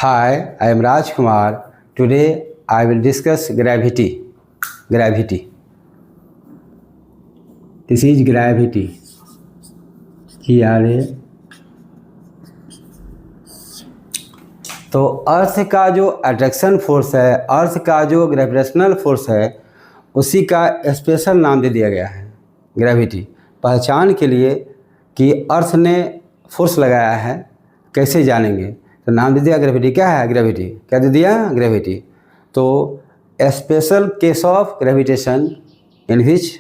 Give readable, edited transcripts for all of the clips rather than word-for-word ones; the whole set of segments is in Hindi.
Hi, I am Rajkumar. Today I will discuss gravity. Gravity. This is gravity. GRA. तो अर्थ का जो अट्रैक्शन फोर्स है, अर्थ का जो ग्रेविटेशनल फोर्स है, उसी का स्पेशल नाम दे दिया गया है ग्रेविटी। पहचान के लिए कि अर्थ ने फोर्स लगाया है, कैसे जानेंगे? तो नाम दे दिया ग्रेविटी। क्या है ग्रेविटी? क्या दे दिया? ग्रेविटी। तो special case of gravitation in which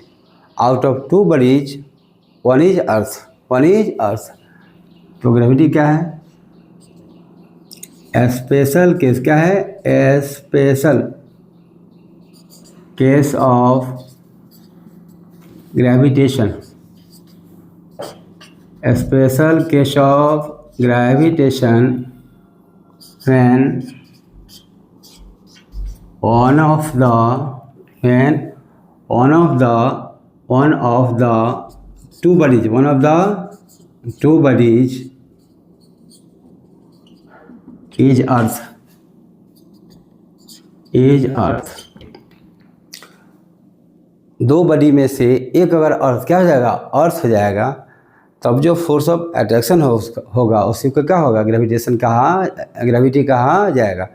out of two bodies one is earth. तो ग्रेविटी क्या है? स्पेशल केस क्या है? Special case of gravitation. Special case of gravitation when one of the two bodies is earth दो बॉडी में से एक अगर अर्थ क्या हो जाएगा? अर्थ हो जाएगा, तब जो फोर्स ऑफ अट्रैक्शन होगा उसी को क्या होगा? ग्रेविटी कहा जाएगा।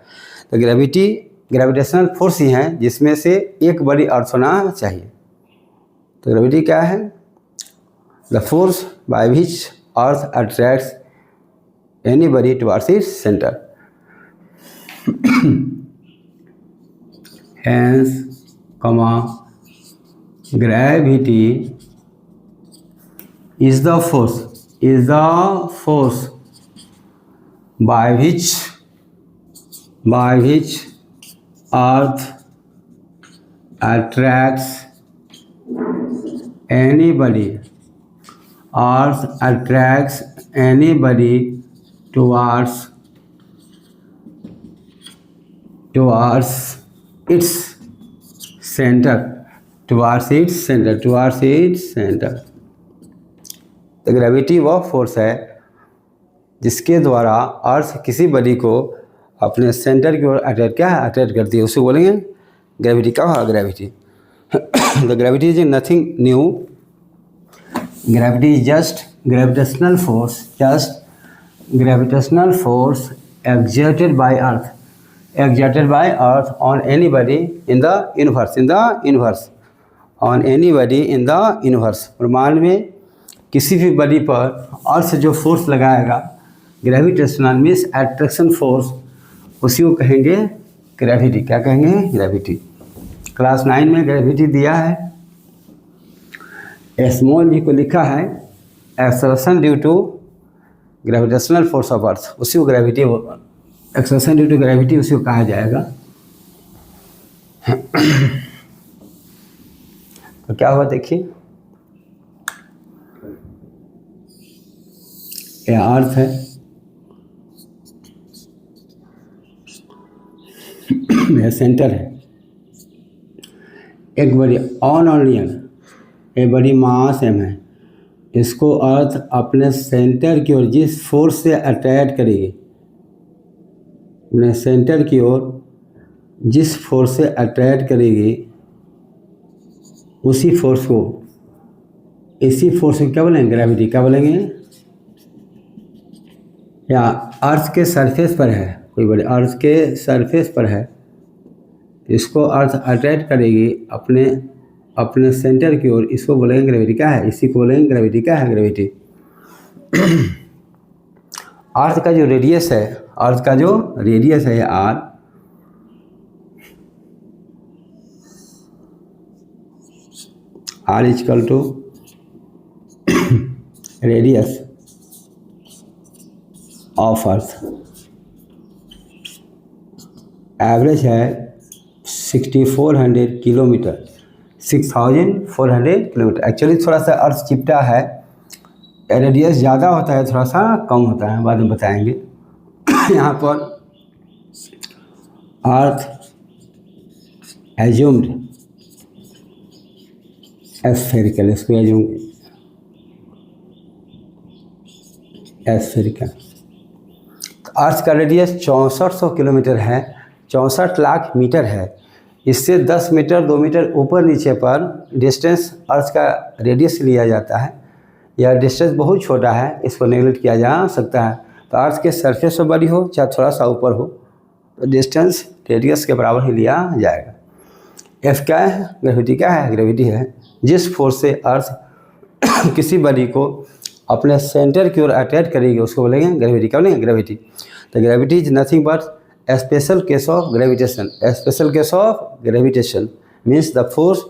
तो ग्रेविटी ग्रेविटेशनल फोर्स ही है जिसमें से एक बॉडी अर्थ होना चाहिए। तो ग्रेविटी क्या है? The force by which earth attracts any body towards its centre. Hence, gravity is the force by which earth attracts anybody towards its center। तो ग्रेविटी वह फोर्स है जिसके द्वारा अर्थ किसी बॉडी को अपने सेंटर की ओर अट्रैक्ट करती है, उसे बोलेंगे ग्रेविटी। क्या है gravity? The gravity is nothing new. Gravity is just gravitational force exerted by earth on anybody in the universe ब्रह्मांड में किसी भी बॉडी पर अर्थ जो फोर्स लगाएगा, ग्रेविटेशनल मीन्स अट्रैक्शन फोर्स, उसी को कहेंगे ग्रेविटी। क्या कहेंगे? ग्रेविटी। क्लास 9 में ग्रेविटी दिया है, स्मॉल जी को लिखा है acceleration due to gravitational force of अर्थ, उसी को gravity, acceleration due to gravity उसी को कहा जाएगा। तो क्या हुआ देखिए, यह अर्थ है, यह सेंटर है, एक बड़ी एक बड़ी मास m है, इसको अर्थ अपने सेंटर की ओर जिस फोर्स से अट्रैक्ट करेगी, अपने सेंटर की ओर जिस फोर्स से अट्रैक्ट करेगी, इसी फोर्स को क्या बोलेंगे? ग्रेविटी। क्या बोलेंगे? या अर्थ के सरफेस पर है, कोई बड़े अर्थ के सरफेस पर है, इसको अर्थ अट्रैक्ट करेगी अपने सेंटर की ओर, इसको बोलेंगे ग्रेविटी। क्या है? इसी को बोलेंगे ग्रेविटी। क्या है ग्रेविटी? अर्थ का जो रेडियस है, ये R equal to radius of earth. Average है 6400 किलोमीटर, 6400 किलोमीटर। एक्चुअली थोड़ा सा अर्थ चिपटा है, रेडियस ज़्यादा होता है, थोड़ा सा कम होता है, बाद में बताएंगे। यहाँ पर अर्थ एज्यूम्ड स्फेरिकल, इसको एस्फेरिकल। अर्थ का रेडियस 6400 किलोमीटर है, 64 लाख मीटर है। इससे 10 मीटर 2 मीटर ऊपर नीचे पर डिस्टेंस अर्थ का रेडियस लिया जाता है। यह डिस्टेंस बहुत छोटा है, इसको नेगलेक्ट किया जा सकता है। तो अर्थ के सरफेस पर बड़ी हो चाहे थोड़ा सा ऊपर हो तो डिस्टेंस रेडियस के बराबर ही लिया जाएगा। एफ क्या है? ग्रेविटी क्या है? ग्रेविटी है जिस फोर्स से अर्थ किसी बॉडी को अपने सेंटर की ओर अट्रैक्ट करेगी उसको बोलेंगे ग्रेविटी। क्या बोलेंगे? ग्रेविटी। तो gravity is nothing but special case of gravitation. Special case of gravitation means the force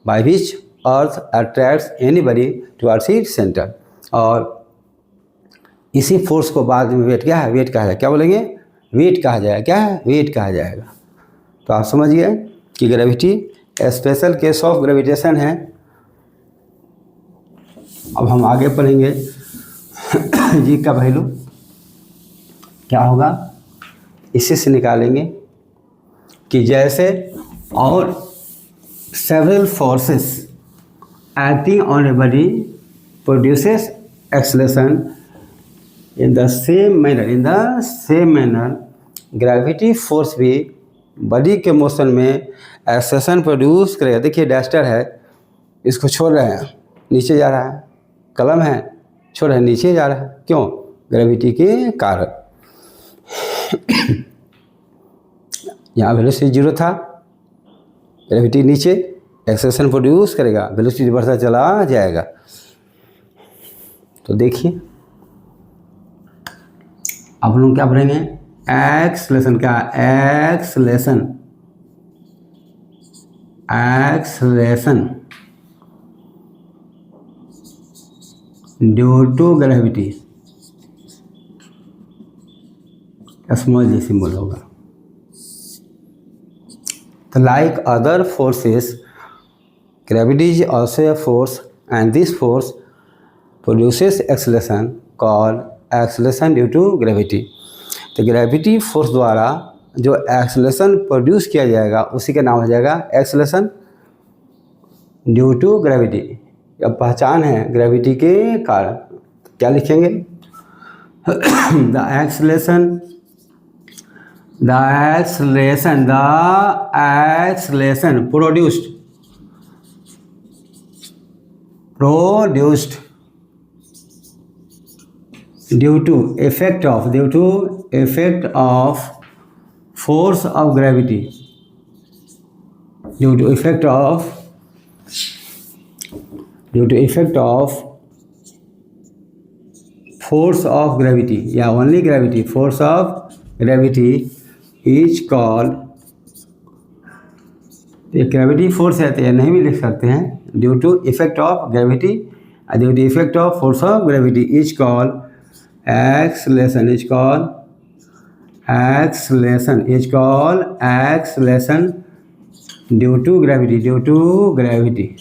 by which earth attracts anybody towards its centre. और इसी फोर्स को बाद में वेट क्या है? वेट कहा जाएगा। क्या बोलेंगे? वेट कहा जाएगा। क्या है? वेट कहा जाएगा। तो आप समझ गए कि gravity special case of gravitation है। अब हम आगे पढ़ेंगे जी का वैल्यू क्या होगा, इसी से निकालेंगे कि जैसे और several forces acting on a body produces acceleration in the same manner gravity force भी बॉडी के मोशन में एक्सेलरेशन प्रोड्यूस करेगा। देखिए डस्टर है, इसको छोड़ रहे हैं, नीचे जा रहा है। कलम है, छोड़ रहे हैं, नीचे जा रहा है। क्यों? ग्रेविटी के कारण। यहाँ वेलोसिटी 0 था, ग्रेविटी नीचे एक्सेलरेशन प्रोड्यूस करेगा, वेलोसिटी बढ़ता चला जाएगा। तो देखिए अब हम लोग क्या पढ़ेंगे? एक्सेलरेशन। क्या? Acceleration due to gravity. Small g symbol होगा। तो like other forces gravity is also a force and this force produces acceleration called acceleration due to gravity. तो ग्रेविटी फोर्स द्वारा जो एक्सेलरेशन प्रोड्यूस किया जाएगा उसी का नाम हो जाएगा एक्सेलरेशन ड्यू टू ग्रेविटी। अब पहचान है ग्रेविटी के कारण। क्या लिखेंगे? The acceleration produced due to effect of force of gravity, due to effect of force of gravity या only gravity, force of gravity is called, ये ग्रेविटी फोर्स है तो ये नहीं भी लिख सकते हैं। Due to effect of gravity, due to effect of force of gravity is called acceleration, acceleration due to gravity.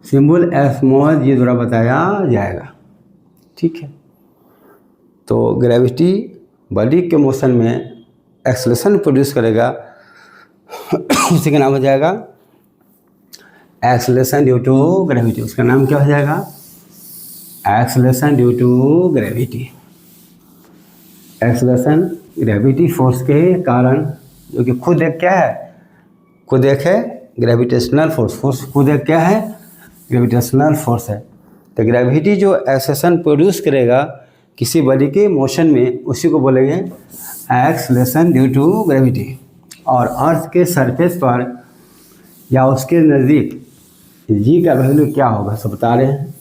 Symbol small g द्वारा बताया जाएगा। ठीक है। तो ग्रेविटी बॉडी के मोशन में एक्सेलरेशन प्रोड्यूस करेगा, उसी का नाम हो जाएगा एक्सेलरेशन ड्यू टू ग्रेविटी। उसका नाम क्या हो जाएगा? Acceleration due to gravity. Acceleration gravity force के कारण, जो कि खुद एक क्या है? खुद एक है ग्रेविटेशनल फोर्स खुद एक क्या है? ग्रेविटेशनल फोर्स है। तो ग्रेविटी जो एक्सेलरेशन प्रोड्यूस करेगा किसी बॉडी के मोशन में, उसी को बोलेंगे एक्सेलरेशन ड्यू टू ग्रेविटी। और अर्थ के सरफेस पर या उसके नज़दीक जी का वैल्यू क्या होगा सब बता रहे हैं।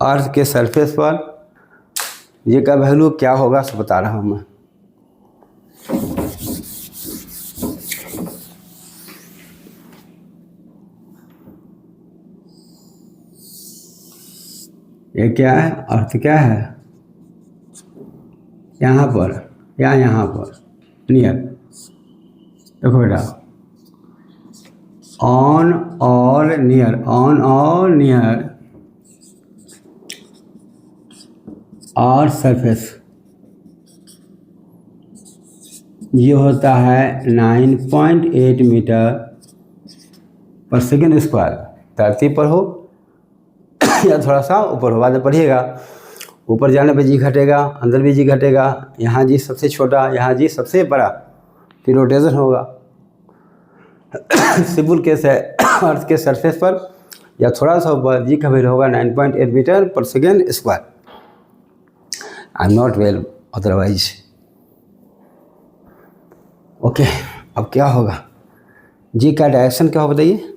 अर्थ के सरफेस पर ये का वैल्यू क्या होगा सब बता रहा हूँ मैं। ये क्या है? अर्थ क्या है? यहाँ पर या यहाँ पर नियर। देखो बेटा, ऑन और नियर और सरफेस। ये होता है 9.8 मीटर पर सेकेंड स्क्वायर। धरती पर हो या थोड़ा सा ऊपर हो, बाद में पढ़िएगा। ऊपर जाने पर जी घटेगा, अंदर भी जी घटेगा। यहाँ जी सबसे छोटा, यहाँ जी सबसे बड़ा, फिर रोटेशन होगा। सिंपल केस है, अर्थ के सरफेस पर या थोड़ा सा ऊपर जी का वैल्यू होगा 9.8 मीटर पर second square. I am not well otherwise. Okay, अब क्या होगा? जी का डायरेक्शन क्या होगा बताइए?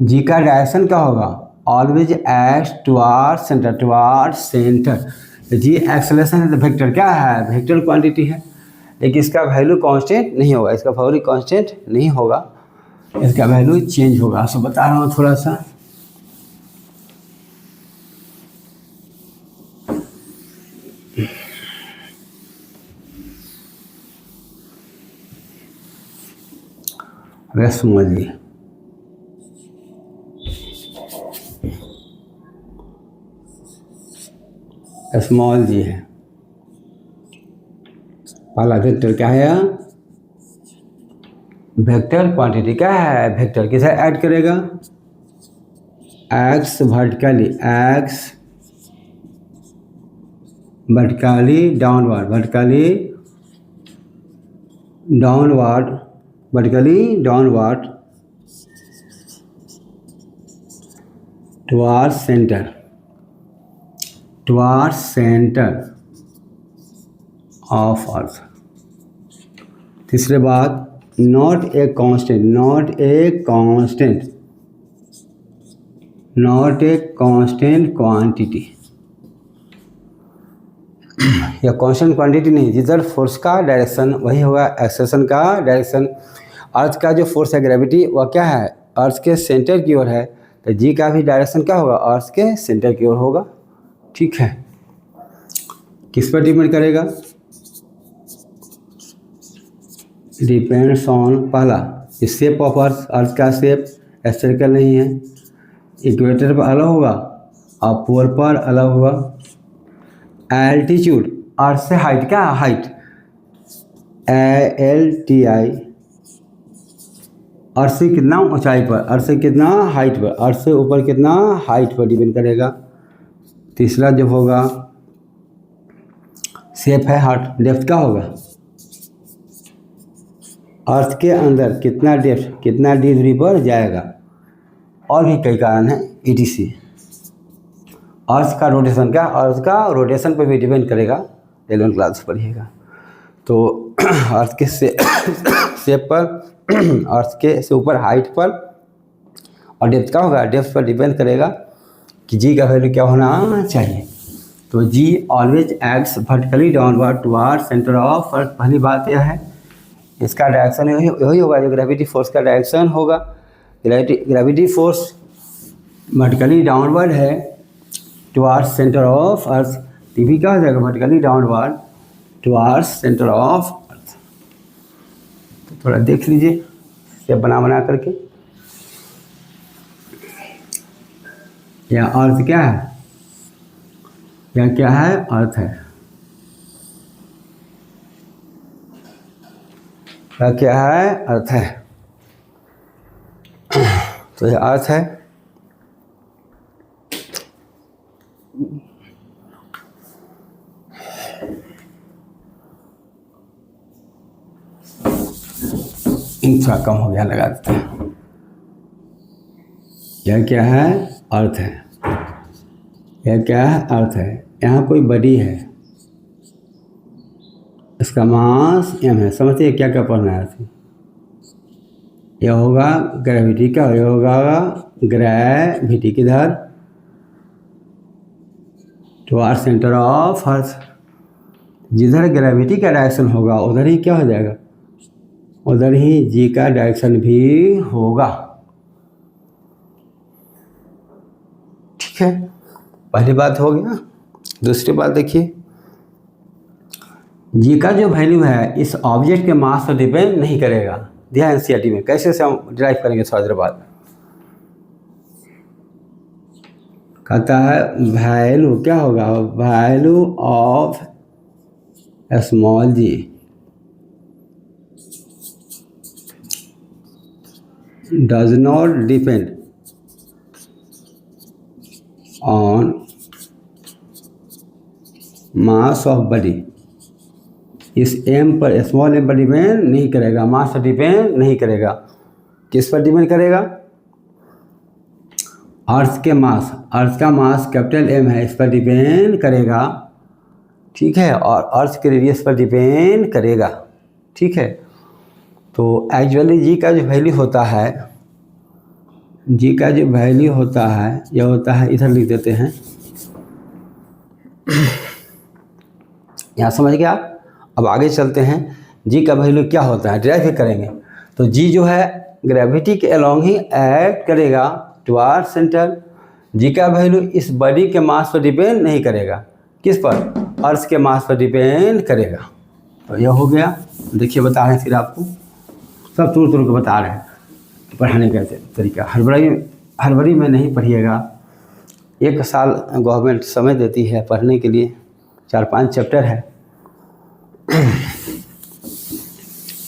जी का डायरेक्शन क्या होगा? Always act toward centre, toward centre. G acceleration है तो वेक्टर क्या है? वेक्टर क्वांटिटी है, लेकिन इसका वैल्यू कांस्टेंट नहीं होगा। इसका वैल्यू कांस्टेंट नहीं होगा, इसका वैल्यू चेंज होगा। सो बता रहा हूँ थोड़ा सा। अरे समझिए, स्मॉल जी है, पहला वेक्टर क्या है? वेक्टर क्वांटिटी क्या है? वेक्टर किसे ऐड करेगा? X vertically, x vertically downward, vertically downward, vertically downward towards centre, towards centre of अर्थ। तीसरे बात, not a constant, not a constant, not a constant quantity. या कांस्टेंट क्वांटिटी नहीं, जिधर फोर्स का डायरेक्शन वही होगा एक्सेलरेशन का डायरेक्शन। अर्थ का जो फोर्स है ग्रेविटी, वह क्या है? अर्थ के सेंटर की ओर है, तो जी का भी डायरेक्शन क्या होगा? अर्थ के सेंटर की ओर होगा। ठीक है, किस पर डिपेंड करेगा? डिपेंड्स ऑन, पहला शेप ऑफ अर्थ, अर्थ का शेप स्फेरिकल नहीं है, इक्वेटर पर अलग होगा और पोल पर अलग होगा। एल्टीट्यूड, अर्थ से हाइट, क्या हाइट? ALTI, अर्थ से कितना ऊंचाई पर, अर्थ से कितना हाइट पर, अर्थ से ऊपर कितना हाइट पर डिपेंड करेगा। तीसरा जो होगा शेप है हार्ट, डेप्थ क्या होगा? अर्थ के अंदर कितना डेप्थ, कितना डी दूरी पर जाएगा। और भी कई कारण हैं ETC। अर्थ का रोटेशन, क्या अर्थ का रोटेशन पर भी डिपेंड करेगा, 11 क्लास पढ़िएगा। तो अर्थ के शेप पर, अर्थ के से ऊपर हाइट पर, और डेप्थ का होगा, डेप्थ पर डिपेंड करेगा कि जी का वैल्यू क्या होना चाहिए। तो g always acts vertically downward toward centre of earth. पहली बात यह है, इसका डायरेक्शन यही होगा जो ग्रेविटी फोर्स का डायरेक्शन होगा। ग्रेविटी फोर्स वर्टिकली डाउनवर्ड है towards centre of earth, TV क्या हो जाएगा? Vertically downward towards centre of earth. तो थोड़ा देख लीजिए स्टेप बना करके। यह अर्थ क्या है? यह क्या है? अर्थ है। यह क्या है? अर्थ है। तो यह अर्थ है। थोड़ा कम हो गया, लगा देते हैं। यह क्या है? अर्थ है। यह क्या है? अर्थ है। यहाँ कोई बॉडी है, इसका मास m है। समझिए क्या क्या पढ़ना है। यह होगा ग्रेविटी का, यह होगा ग्रेविटी किधर? टुवार्ड सेंटर ऑफ अर्थ। जिधर ग्रेविटी का डायरेक्शन होगा उधर ही क्या हो जाएगा? उधर ही जी का डायरेक्शन भी होगा। ठीक है, पहली बात हो गया। दूसरी बात देखिए, जी का जो वैल्यू है इस ऑब्जेक्ट के मास पर डिपेंड नहीं करेगा। दिया है NCERT में, कैसे से हम ड्राइव करेंगे थोड़ा देर बाद। कहता है वैल्यू क्या होगा? Value of small g does not depend on mass of body, इस एम पर, स्मॉल एम पर डिपेंड नहीं करेगा, मास पर डिपेंड नहीं करेगा। किस पर डिपेंड करेगा? अर्थ के मास, अर्थ का मास कैपिटल एम है, इस पर डिपेंड करेगा, ठीक है, और अर्थ के रेडियस पर डिपेंड करेगा, ठीक है। तो एक्चुअली जी का जो वैल्यू होता है, जी का जो वैल्यू होता है यह होता है, इधर लिख देते हैं, यहाँ समझ गया। अब आगे चलते हैं, जी का वैल्यू क्या होता है, ड्राइव भी करेंगे। तो जी जो है ग्रेविटी के अलोंग ही एक्ट करेगा टुवार्ड सेंटर। जी का वैल्यू इस बॉडी के मास पर डिपेंड नहीं करेगा, किस पर? अर्थ के मास पर डिपेंड करेगा। तो यह हो गया। देखिए बता रहे हैं फिर आपको, सब तुर तुर के बता रहे हैं पढ़ाने का तरीका। हड़बड़ी में नहीं पढ़िएगा, 1 साल गवर्नमेंट समय देती है पढ़ने के लिए, 4-5 चैप्टर है।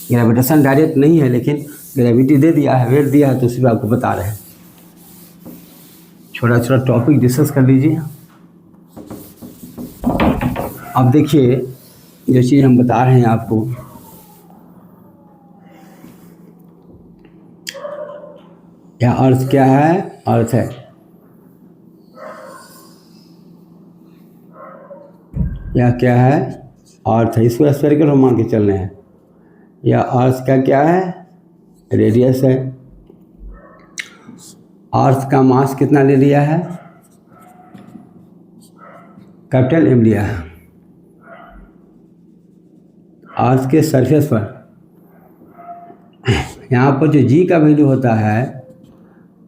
ग्रेविटेशन डायरेक्ट नहीं है, लेकिन ग्रेविटी दे दिया है, वेट दिया है, तो उसी पर आपको बता रहे हैं। छोटा छोटा टॉपिक डिस्कस कर लीजिए। अब देखिए जो चीज़ हम बता रहे हैं आपको, यह अर्थ क्या है? अर्थ है, यह क्या है? अर्थ है। इसको स्फेरिकल हम मान के चल रहे हैं। यह अर्थ का क्या है? रेडियस है। अर्थ का मास कितना ले लिया है? कैपिटल एम लिया है। अर्थ के सरफेस पर यहाँ पर जो जी का वैल्यू होता है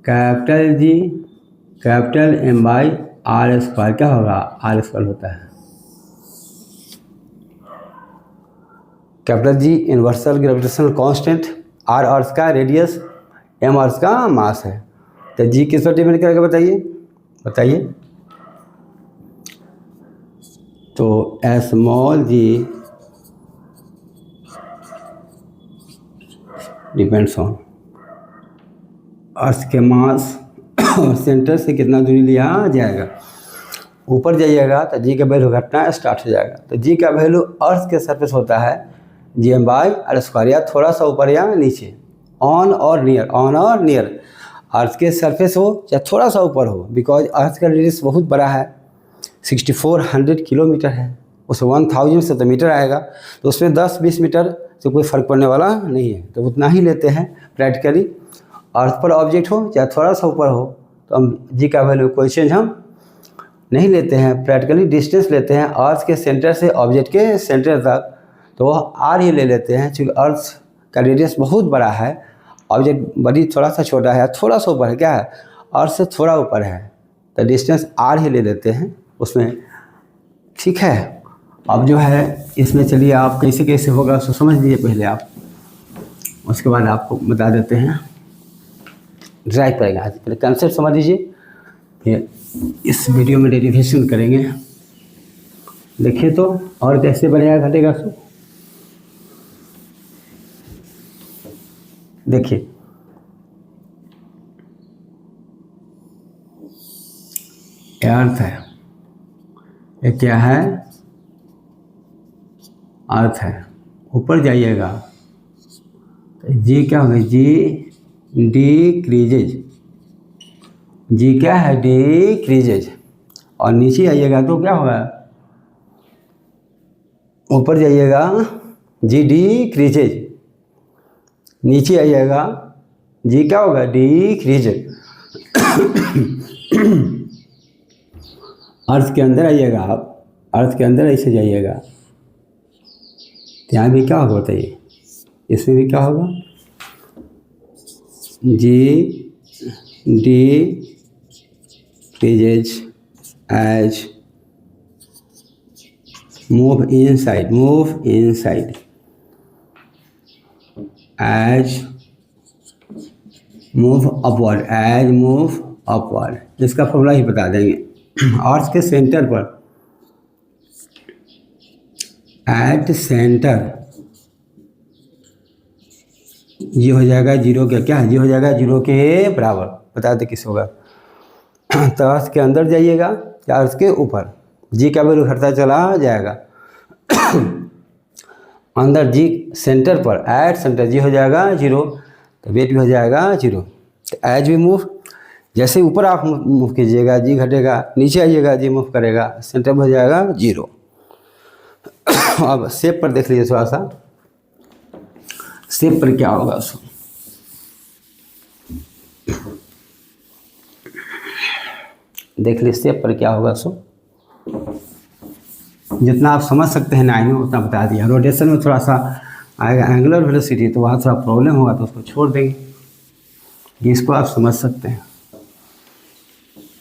capital G capital M by are square, क्या होगा? आर स्क्वायर होता है। Capital G universal gravitational constant, R earth का रेडियस, एम अर्थ का मास है। तो जी किस पर डिपेंड करेगा बताइए? बताइए। तो small g depends on earth के मास और सेंटर से कितना दूरी लिया जाएगा। ऊपर जाइएगा तो जी का वैल्यू घटना स्टार्ट हो जाएगा। तो जी का वैल्यू अर्थ के सरफेस होता है g m by are square, या थोड़ा सा ऊपर या नीचे, on or near, on or near. Earth के सरफेस हो या थोड़ा सा ऊपर हो, बिकॉज अर्थ का रेडियस बहुत बड़ा है, 6400 किलोमीटर है, उस 1000 से तो मीटर आएगा, तो उसमें 10-20 मीटर से कोई फ़र्क पड़ने वाला नहीं है, तो उतना ही लेते हैं प्रैक्टिकली। अर्थ पर ऑब्जेक्ट हो या थोड़ा सा ऊपर हो, तो हम जी का वैल्यू कोई चेंज हम नहीं लेते हैं, प्रैक्टिकली डिस्टेंस लेते हैं अर्थ के सेंटर से ऑब्जेक्ट के सेंटर तक, तो वह आर ही ले लेते हैं। चूँकि अर्थ का रेडियस बहुत बड़ा है, ऑब्जेक्ट बड़ी थोड़ा सा छोटा है, थोड़ा सा ऊपर है, क्या है? अर्थ से थोड़ा ऊपर है, तो डिस्टेंस आर ही ले लेते हैं उसमें, ठीक है। अब जो है इसमें चलिए आप कैसे कैसे होगा उसको समझ लीजिए पहले आप, उसके बाद आपको बता देते हैं ड्राइव करेगा। पहले कंसेप्ट समझ लीजिए, फिर इस वीडियो में डेरिवेशन करेंगे। देखिए तो और कैसे बढ़ेगा घटेगा सो, देखिए अर्थ है, ये क्या है? अर्थ है। ऊपर जाइएगा तो जी क्या होगा? जी डिक्रीजेज, जी क्या है? डिक्रीजेज। और नीचे आइएगा तो क्या होगा? ऊपर जाइएगा जी डिक्रीजेज, नीचे आइएगा जी क्या होगा? डिक्रीजेज। अर्थ के अंदर आइएगा आप, अर्थ के अंदर ऐसे जाइएगा, यहाँ भी क्या होगा बताइए? इसमें भी क्या होगा? G decreases as move inside, move inside as move upward, as move upward. इसका फॉर्मूला ही बता देंगे। अर्थ के सेंटर पर, एट सेंटर जी हो जाएगा जीरो के, क्या है, जी हो जाएगा जीरो के बराबर। बता दे किस होगा। तो अर्थ के अंदर जाइएगा या अर्थ के ऊपर, जी का वैल्यू घटता चला जाएगा। अंदर जी सेंटर पर, एट सेंटर जी हो जाएगा जीरो, तो वेट भी हो जाएगा जीरो। तो एज भी मूव, जैसे ऊपर आप मूव कीजिएगा जी घटेगा, नीचे आइएगा जी मूव करेगा, सेंटर में हो जाएगा जीरो। अब शेप पर देख लीजिए थोड़ा सा, शेप पर क्या होगा उसको देख लीजिए, शेप पर क्या होगा सो जितना आप समझ सकते हैं 9 में उतना बता दिया। रोटेशन में थोड़ा सा आएगा एंगुलर वेलोसिटी, तो वहाँ थोड़ा प्रॉब्लम होगा तो उसको छोड़ देंगे, इसको आप समझ सकते हैं।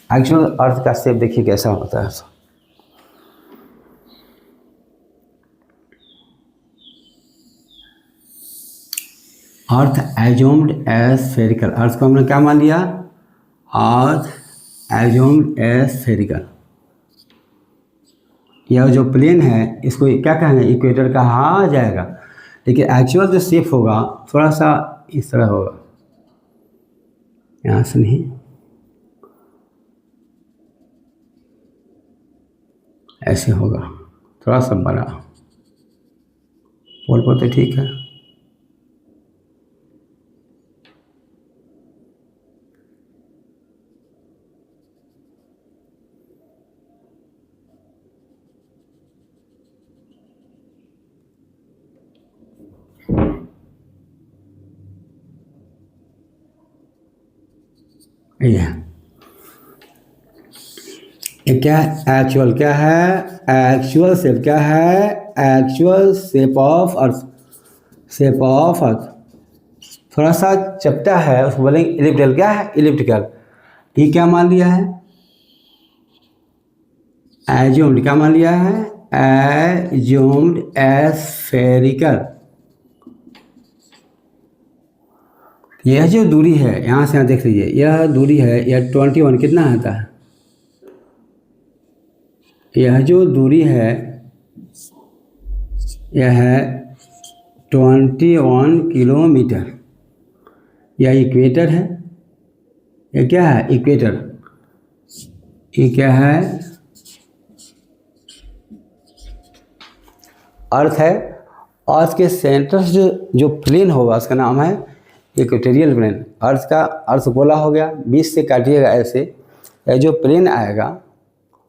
एक्चुअल अर्थ का शेप देखिए कैसा होता है। अर्थ एज्यूम्ड एज स्फेरिकल, अर्थ को हमने क्या मान लिया, अर्थ एज्यूम्ड एज स्फेरिकल। यह जो प्लेन है इसको क्या कहेंगे, इक्वेटर कहा जाएगा, लेकिन एक्चुअल जो शेप होगा थोड़ा सा इस तरह होगा, यहाँ से नहीं, ऐसे होगा, थोड़ा सा बड़ा। पोल पर तो ठीक है। ये क्या है, एक्चुअल क्या है, एक्चुअल शेप क्या है, actual shape of earth, shape of earth थोड़ा सा चपटा है, उसको बोलेंगे इलिप्टिकल। क्या है, इलिप्टिकल। ये क्या मान लिया है, एज्यूम्ड, क्या मान लिया है, एज्यूम्ड एज स्फेरिकल। यह जो दूरी है यहाँ से यहाँ देख लीजिए, यह दूरी है, यह 21 कितना आता है, यह जो दूरी है यह है 21 किलोमीटर। यह इक्वेटर है, यह क्या है, इक्वेटर। ये क्या है, अर्थ है। अर्थ के सेंटर से जो प्लेन होगा उसका नाम है इक्वेटोरियल प्लेन। अर्थ का अर्थ गोला हो गया, बीच से काटिएगा ऐसे, यह जो प्लेन आएगा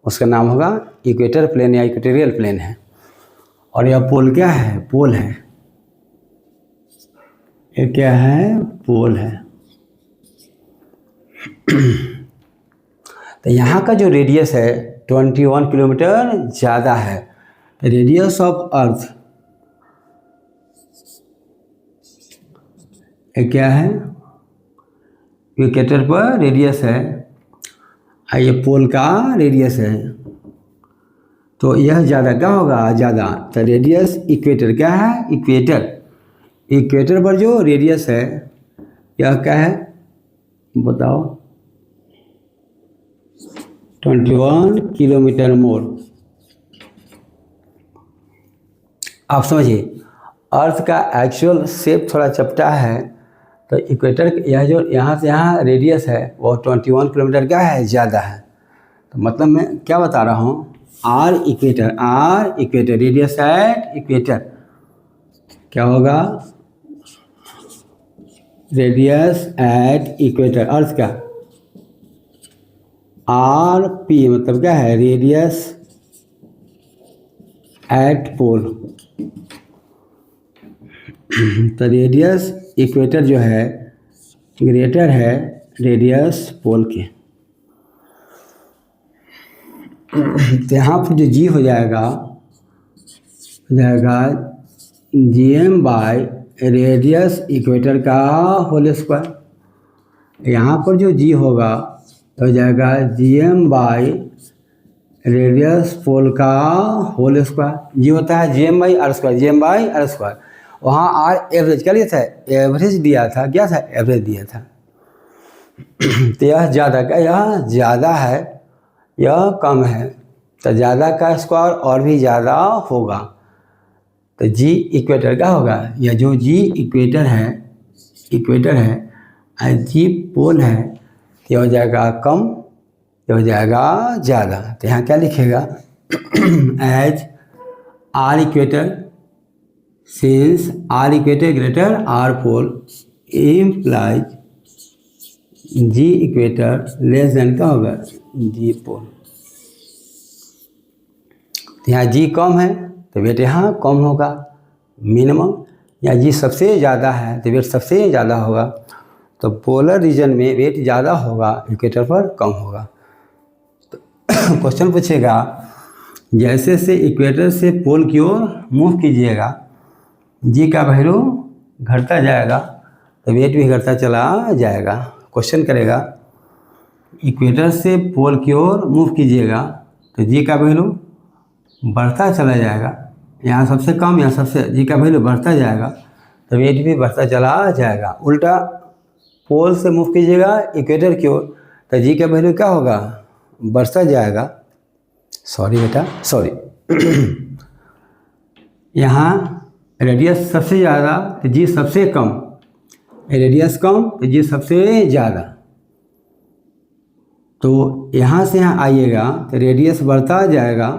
उसका नाम होगा इक्वेटर प्लेन या इक्वेटोरियल प्लेन है। और यह पोल क्या है, पोल है, ये क्या है, पोल है। तो यहाँ का जो रेडियस है 21 किलोमीटर ज़्यादा है। रेडियस ऑफ अर्थ ये क्या है, इक्वेटर पर रेडियस है, ये पोल का रेडियस है, तो यह ज़्यादा क्या होगा, ज़्यादा। तो रेडियस इक्वेटर क्या है, इक्वेटर, इक्वेटर पर जो रेडियस है यह क्या है बताओ, 21 किलोमीटर मोर। आप समझिए, अर्थ का एक्चुअल शेप थोड़ा चपटा है, तो इक्वेटर यह जो यहाँ से यहाँ रेडियस है वो 21 किलोमीटर क्या है, ज़्यादा है। तो मतलब मैं क्या बता रहा हूँ, r equator radius at equator क्या होगा, रेडियस एट इक्वेटर अर्थ का, आर पी मतलब क्या है, रेडियस एट पोल। तो रेडियस इक्वेटर जो है ग्रेटर है रेडियस पोल के। तो यहाँ पर जो जी हो जाएगा GM बाय रेडियस इक्वेटर का होल स्क्वायर। यहाँ पर जो जी होगा तो हो जाएगा GM बाय रेडियस पोल का होल स्क्वायर। जी होता है GM by are square, GM by are square. वहाँ आर एवरेज क्या लिया था, एवरेज दिया था, क्या था, एवरेज दिया था। तो यह ज़्यादा का, यह ज़्यादा है, यह कम है, तो ज़्यादा का स्क्वायर और भी ज़्यादा होगा। तो जी इक्वेटर का होगा, यह जो जी इक्वेटर है इक्वेटर है, एज जी पोल है, तो ये हो जाएगा कम, ये हो जाएगा ज़्यादा। तो यहाँ क्या लिखेगा, as are equator, since are equator greater or pole implies ji equator less than क्या होगा, जी पोल। तो यहाँ जी कम है तो वेट यहाँ कम होगा मिनिमम, या जी सबसे ज़्यादा है तो वेट सबसे ज़्यादा होगा। तो पोलर रीजन में वेट ज़्यादा होगा, इक्वेटर पर कम होगा। तो क्वेश्चन पूछेगा, जैसे से इक्वेटर से पोल की ओर मूव कीजिएगा जी का वैल्यू घटता जाएगा तो वेट भी घटता चला जाएगा। क्वेश्चन करेगा, इक्वेटर से पोल की ओर मूव कीजिएगा तो जी का वैल्यू बढ़ता चला जाएगा, यहाँ सबसे कम यहाँ सबसे, जी का वैल्यू बढ़ता जाएगा तो वेट भी बढ़ता चला जाएगा। उल्टा पोल से मूव कीजिएगा इक्वेटर की ओर तो जी का वैल्यू क्या होगा, बढ़ता जाएगा। सॉरी बेटा सॉरी यहाँ रेडियस सबसे ज़्यादा तो जी सबसे कम, रेडियस कम तो जी सबसे ज़्यादा। तो यहाँ से यहाँ आइएगा तो रेडियस बढ़ता जाएगा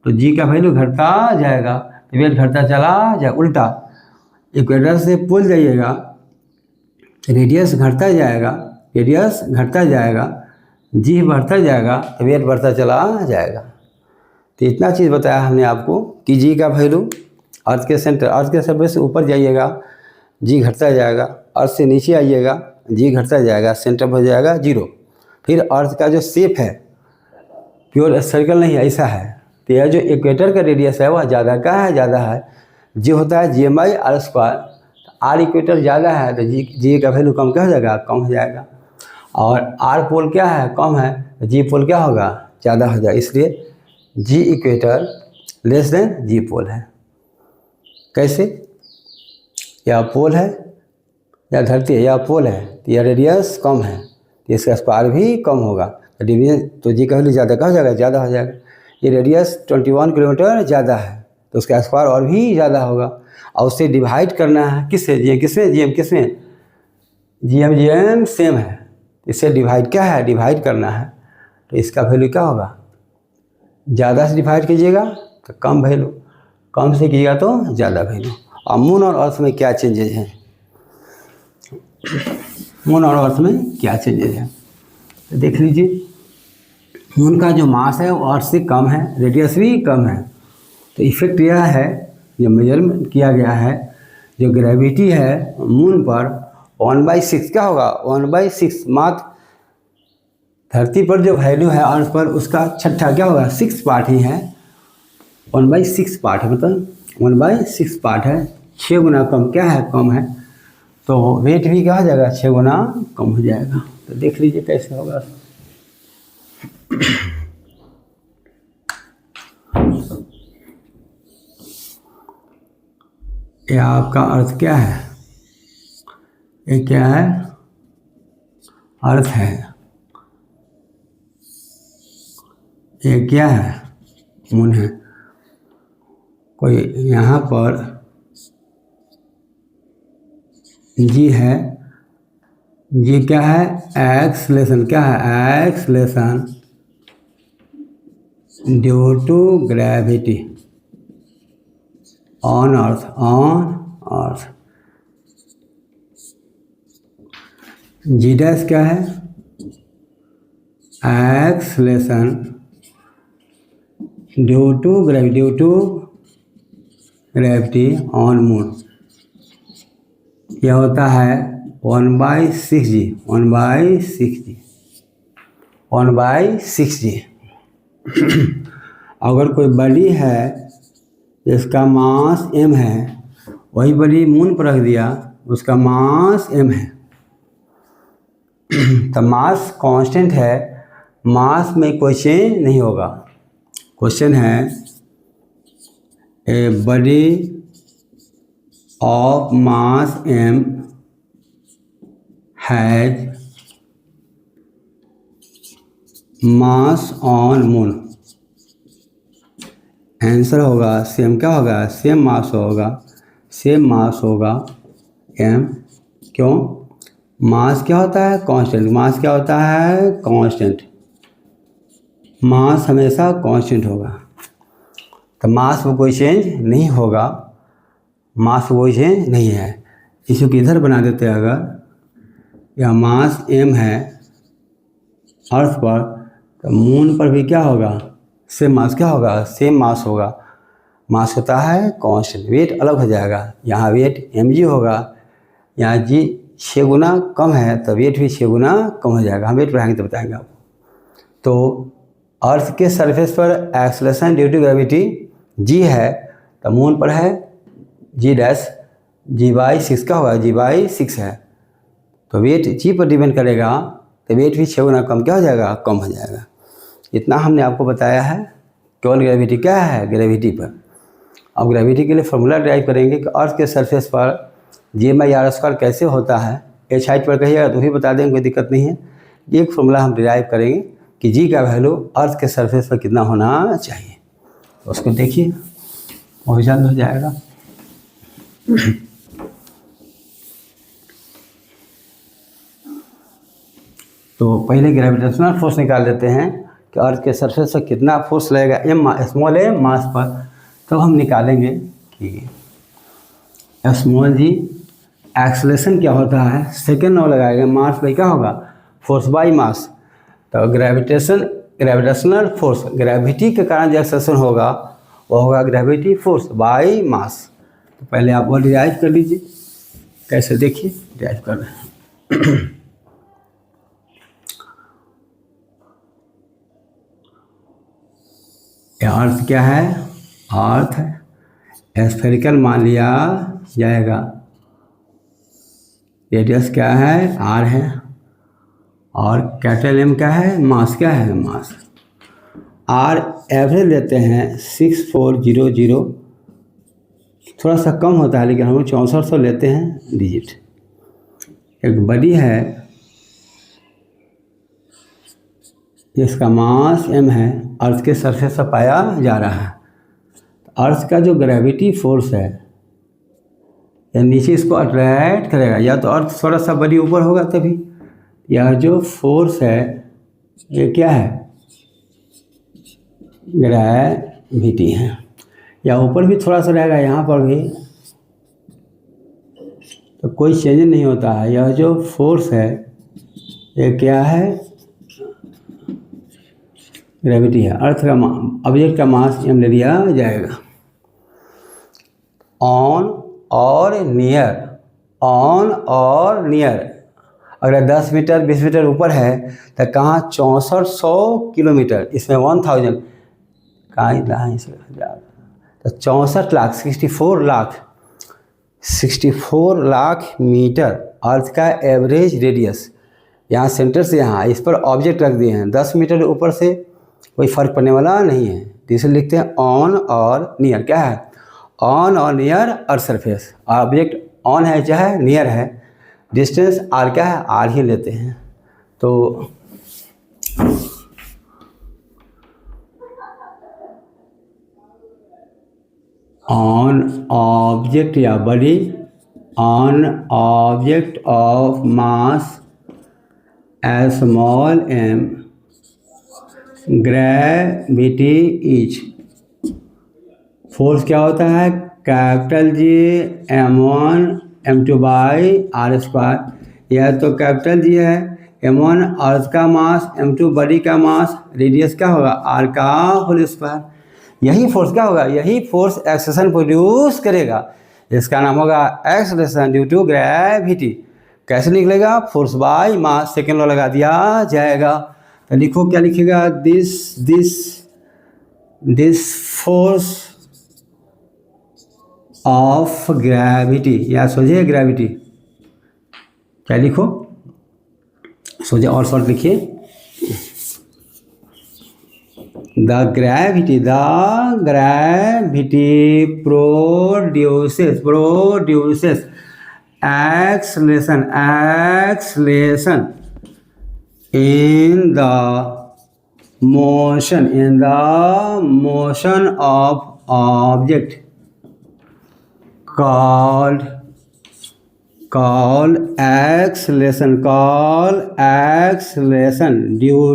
तो जी का वैल्यू घटता जाएगा तो वेट घटता चला जाए। उल्टा इक्वेटर से पोल जाइएगा रेडियस घटता जाएगा, रेडियस घटता जाएगा, जी बढ़ता जाएगा तो वेट बढ़ता चला जाएगा। तो इतना चीज़ बताया हमने आपको कि जी का वैल्यू अर्थ के सेंटर, अर्थ के सरफेस से ऊपर जाइएगा जी घटता जाएगा, अर्थ से नीचे आइएगा जी घटता जाएगा, सेंटर पर हो जाएगा जीरो। फिर अर्थ का जो शेप है प्योर सर्कल नहीं ऐसा है, तो यह जो इक्वेटर का रेडियस है वह ज़्यादा का है, ज़्यादा है। जी होता है g M I R square, R equator ज़्यादा है तो जी का वैल्यू कम क्या हो जाएगा, कम हो जाएगा। और आर पोल क्या है, कम है, तो जी पोल क्या होगा, ज़्यादा हो जाएगा। इसलिए जी इक्वेटर लेस देन जी पोल है। कैसे, या पोल है या धरती है या पोल है तो यह रेडियस कम है तो इसका स्क्वायर भी कम होगा, तो डिवीजन तो जी का वैल्यू ज़्यादा का हो जाएगा, ज़्यादा हो जाएगा। ये रेडियस 21 किलोमीटर ज़्यादा है तो उसका स्क्वायर और भी ज़्यादा होगा। और उससे डिवाइड करना है किससे, जी एम किसमें, जी एम किसमें, जी एम सेम है, इससे डिवाइड क्या है, डिवाइड करना है तो इसका वैल्यू क्या होगा, ज़्यादा से डिवाइड कीजिएगा तो कम वैल्यू, कम से कीजिएगा तो ज़्यादा वैल्यू। और मून और अर्थ में क्या चेंजेज हैं, मून और अर्थ में क्या चेंजेज है तो देख लीजिए। मून का जो मास है वो अर्थ से कम है, रेडियस भी कम है। तो इफेक्ट यह है जो मेजरमेंट किया गया है, जो ग्रेविटी है मून पर 1/6 क्या होगा, 1/6 मात्र धरती पर जो वैल्यू है अर्थ पर उसका छठा क्या होगा, 6 पार्ट ही है, 1/6 पार्ट है, मतलब 1/6 पार्ट है, 6 गुना कम क्या है, कम है। तो वेट भी क्या हो जाएगा, 6 गुना कम हो जाएगा। तो देख लीजिए कैसे होगा। ये आपका अर्थ क्या है, ये क्या है, अर्थ है, ये क्या है, मून है। कोई यहाँ पर जी है, जी क्या है, एक्सलेशन, क्या है, acceleration due to gravity on earth, on earth. G dash क्या है, acceleration due to gravity on moon. यह होता है 1/6 जी, 1/6 जी। अगर कोई बॉडी है जिसका मास m है, वही बॉडी मून पर रख दिया, उसका मास m है, तो मास कांस्टेंट है, मास में कोई चेंज नहीं होगा। क्वेश्चन है, a body of mass m has mass on moon. Answer होगा सेम, क्या होगा, सेम मास होगा, सेम मास होगा m क्यों? मास क्या होता है? कांस्टेंट। मास क्या होता है? कांस्टेंट। मास हमेशा कांस्टेंट होगा, तो मास में कोई चेंज नहीं होगा, मास में कोई चेंज नहीं है। इसी को इधर बना देते हैं, अगर यह मास m है अर्थ पर, तो मून पर भी क्या होगा? Same mass. क्या होगा? सेम मास होगा। मास होता है कांस्टेंट, वेट अलग हो जाएगा। यहाँ वेट mg होगा, यहाँ g 6 गुना कम है, तो वेट भी 6 गुना कम हो जाएगा। हम वेट बढ़ाएंगे तो बताएंगे आपको। तो अर्थ के सरफेस पर acceleration due to gravity g है, तो मून पर है g डैश, g/6 का होगा, g/6 है, तो वेट g पर डिपेंड करेगा, तो वेट भी 6 गुना कम क्या हो जाएगा? कम हो जाएगा। इतना हमने आपको बताया है केवल ग्रेविटी क्या है? ग्रेविटी पर। अब ग्रेविटी के लिए फॉर्मूला ड्राइव करेंगे कि अर्थ के सरफेस पर g/r² कैसे होता है। h हाइट पर कहिएगा तो भी बता देंगे, कोई दिक्कत नहीं है। एक फॉर्मूला हम ड्राइव करेंगे कि g का वैल्यू अर्थ के सरफेस पर कितना होना चाहिए, तो उसको देखिए, बहुत जल्द हो जाएगा। तो पहले ग्रेविटेशनल फोर्स निकाल लेते हैं कि अर्थ के सरफेस पर कितना फोर्स लगेगा स्मॉल m मास पर। तो हम निकालेंगे कि स्मॉल g एक्सेलरेशन क्या होता है, सेकेंड लॉ लगाएंगे, मास बाई क्या होगा? Force by mass. तो ग्रेविटेशनल फोर्स, ग्रेविटी के कारण जो एक्सेलरेशन होगा वो होगा ग्रेविटी फोर्स बाई मास। तो पहले आप वो डिराइव कर लीजिए, कैसे देखिए डिराइव कर रहे हैं। अर्थ क्या है? अर्थ स्फेरिकल मान लिया जाएगा। रेडियस क्या है? r है, और कैपिटल M क्या है? मास क्या है? मास। r एवरेज लेते हैं 6400, थोड़ा सा कम होता है लेकिन हम लोग 6400 लेते हैं डिजिट। एक बॉडी है जिसका मास m है, अर्थ के सरफेस पर पाया जा रहा है। अर्थ का जो ग्रेविटी फोर्स है या नीचे इसको अट्रैक्ट करेगा, या तो अर्थ थोड़ा सा बड़ी ऊपर होगा तभी। यह जो फोर्स है ये क्या है? ग्रेविटी है। या ऊपर भी थोड़ा सा रहेगा, यहाँ पर भी, तो कोई चेंज नहीं होता है। यह जो फोर्स है ये क्या है? ग्रेविटी है। अर्थ का ऑब्जेक्ट का मास m ले लिया जाएगा। On or near, on or near, अगर 10 मीटर 20 मीटर ऊपर है तो कहाँ? 6400 किलोमीटर, इसमें 1000 कहाँ से तो 64 लाख 64 लाख मीटर अर्थ का एवरेज रेडियस। यहाँ सेंटर से यहाँ इस पर ऑब्जेक्ट रख दिए हैं, 10 मीटर ऊपर से कोई फर्क पड़ने वाला नहीं है, इसे लिखते हैं ऑन और नियर। क्या है? On or near earth surface. Object on है चाहे नियर है, डिस्टेंस आर क्या है? आर ही लेते हैं। तो ऑन ऑब्जेक्ट या body, on object of mass small m, gravity is. Force क्या होता है? Capital G m1 m2/r²। यह तो कैपिटल G है, m1 अर्थ का मास, m2 बॉडी का मास, रेडियस क्या होगा? r का होल स्क्वायर। यही फोर्स क्या होगा? यही फोर्स एक्सेलरेशन प्रोड्यूस करेगा, इसका नाम होगा एक्सेलरेशन ड्यू टू ग्रेविटी। कैसे निकलेगा? Force by mass, second law लगा दिया जाएगा। तो लिखो, क्या लिखेगा? दिस फोर्स ऑफ ग्रेविटी, या सोझे ग्रेविटी, क्या लिखो? सोझे और शॉर्ट लिखिए, the gravity produces acceleration in the motion of object called call acceleration due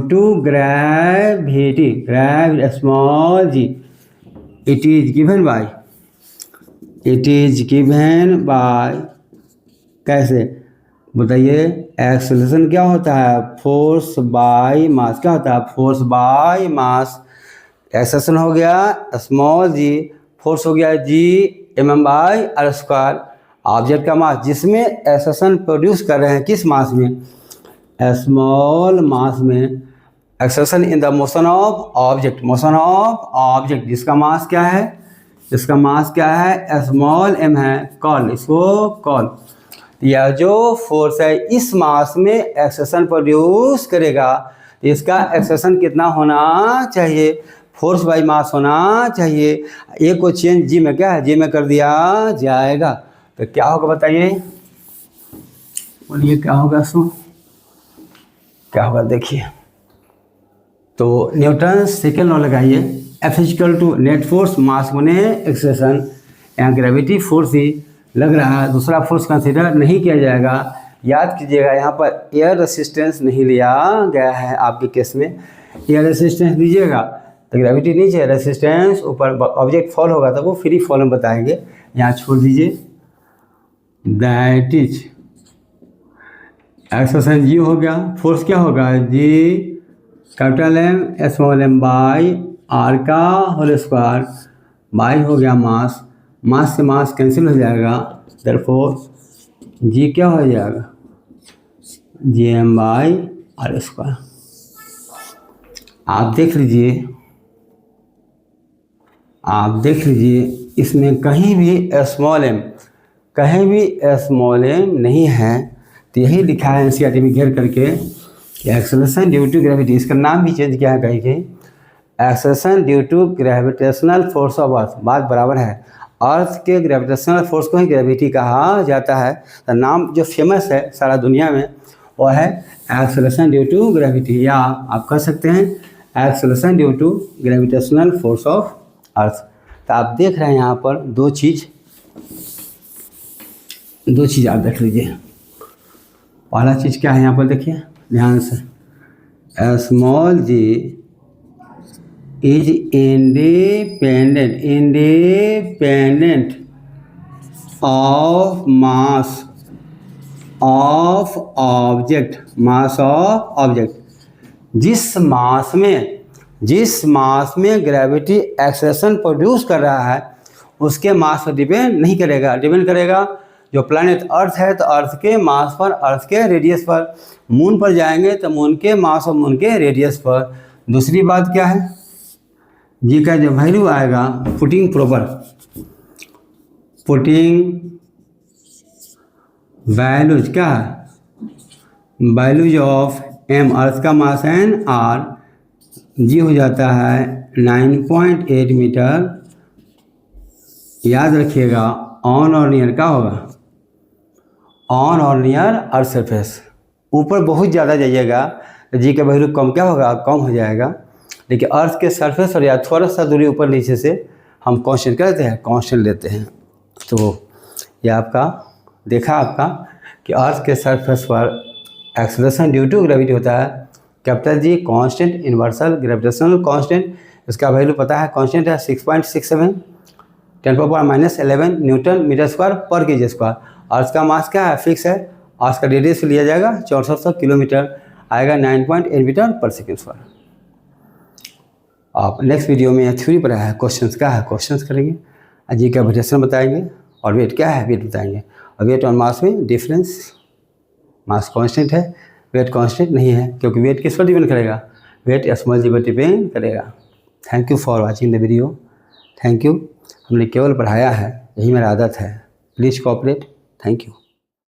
to gravity small g it is given by कैसे बताइए। एक्सेलरेशन क्या होता है, फोर्स बाय मास। क्या होता है, फोर्स बाय मास। एक्सेलरेशन हो गया स्मॉल जी, फोर्स हो गया जी mm/r²। ऑब्जेक्ट का मास जिसमें एक्सेलरेशन प्रोड्यूस कर रहे हैं, किस मास में, स्मॉल मास में। Acceleration in the motion of object जिसका मास क्या है, स्मॉल m है, कॉल इसको कॉल। यह जो फोर्स है इस मास में एक्सेलरेशन प्रोड्यूस करेगा, तो इसका एक्सेलरेशन कितना होना चाहिए, फोर्स बाय मास होना चाहिए। एक को चेंज जी में क्या है, जी में कर दिया जाएगा, तो क्या होगा बताइए, बोलिए क्या होगा सो, क्या होगा देखिए। तो न्यूटन सेकेंड लॉ लगाइए, F = नेट फोर्स मास गुने एक्सेलरेशन। यहाँ ग्रेविटी फोर्स ही लग रहा है, दूसरा फोर्स कंसीडर नहीं किया जाएगा। याद कीजिएगा यहाँ पर एयर रेसिस्टेंस नहीं लिया गया है। आपके केस में एयर रेसिस्टेंस दीजिएगा तो ग्रेविटी नीचे, रेसिस्टेंस ऊपर, ऑब्जेक्ट फॉल होगा तो वो फ्री फॉल में बताएंगे, यहाँ छोड़ दीजिए। दैट इज एक्सेलरेशन जी हो गया, फोर्स क्या होगा g capital M small m by r का होल स्क्वायर, बाई हो गया मास, मास से मास कैंसिल हो जाएगा, देयरफॉर जी क्या हो जाएगा Gm/r²। आप देख लीजिए इसमें कहीं भी स्मॉल m नहीं है, तो यही लिखा है एनसीईआरटी में घेर करके कि एक्सेलरेशन ड्यू टू ग्रेविटी, इसका नाम भी चेंज किया है कहीं acceleration due to gravitational force of earth. बात बराबर है, अर्थ के ग्रेविटेशनल फोर्स को ही ग्रेविटी कहा जाता है। तो नाम जो फेमस है सारा दुनिया में वो है एक्सेलरेशन ड्यू टू ग्रेविटी, या आप कह सकते हैं acceleration due to gravitational force of earth. तो आप देख रहे हैं यहाँ पर दो चीज़ आप देख लीजिए। पहला चीज़ क्या है यहाँ पर देखिए ध्यान से, small g is independent of mass of object. जिस मास में ग्रेविटी एक्सेलरेशन प्रोड्यूस कर रहा है उसके मास पर डिपेंड नहीं करेगा, डिपेंड करेगा जो प्लैनेट अर्थ है तो अर्थ के मास पर, अर्थ के रेडियस पर। मून पर जाएंगे तो मून के मास और मून के रेडियस पर। दूसरी बात क्या है, जी का जो वैल्यू आएगा पुटिंग वैल्यूज क्या है, वैल्यूज ऑफ m, अर्थ का मास n, r, जी हो जाता है 9.8 मीटर। याद रखिएगा ऑन और नियर क्या होगा, on or near earth surface. ऊपर बहुत ज़्यादा जाइएगा तो जी का वैल्यू कम क्या होगा, कम हो जाएगा। लेकिन अर्थ के सरफेस और या थोड़ा सा दूरी ऊपर नीचे से हम कांस्टेंट कांस्टेंट लेते हैं। तो ये आपका देखा कि अर्थ के सरफेस पर एक्सेलरेशन ड्यू टू ग्रेविटी होता है कैपिटल जी कांस्टेंट, यूनिवर्सल ग्रेविटेशनल कांस्टेंट। इसका वैल्यू पता है, कांस्टेंट है 6.67 10⁻⁻11 न्यूटन मीटर स्क्वायर पर केजी स्क्वायर। अर्थ का मास क्या है, फिक्स है। अर्थ का रेडियस लिया जाएगा 6400 किलोमीटर, आएगा 9.8 मीटर पर सेकेंड स्क्वायर। आप नेक्स्ट वीडियो में थ्योरी पर है, क्वेश्चंस क्या है, क्वेश्चंस करेंगे, जी का वेरिएशन बताएंगे, और वेट क्या है, वेट बताएंगे। और वेट और मास में डिफरेंस, मास कांस्टेंट है, वेट कांस्टेंट नहीं है, क्योंकि वेट किस पर डिपेंड करेगा, वेट स्मॉल जी पर डिपेंड करेगा। Thank you for watching the video, thank you. हमने केवल पढ़ाया है, यही मेरा आदत है, प्लीज़ कोऑपरेट, थैंक यू।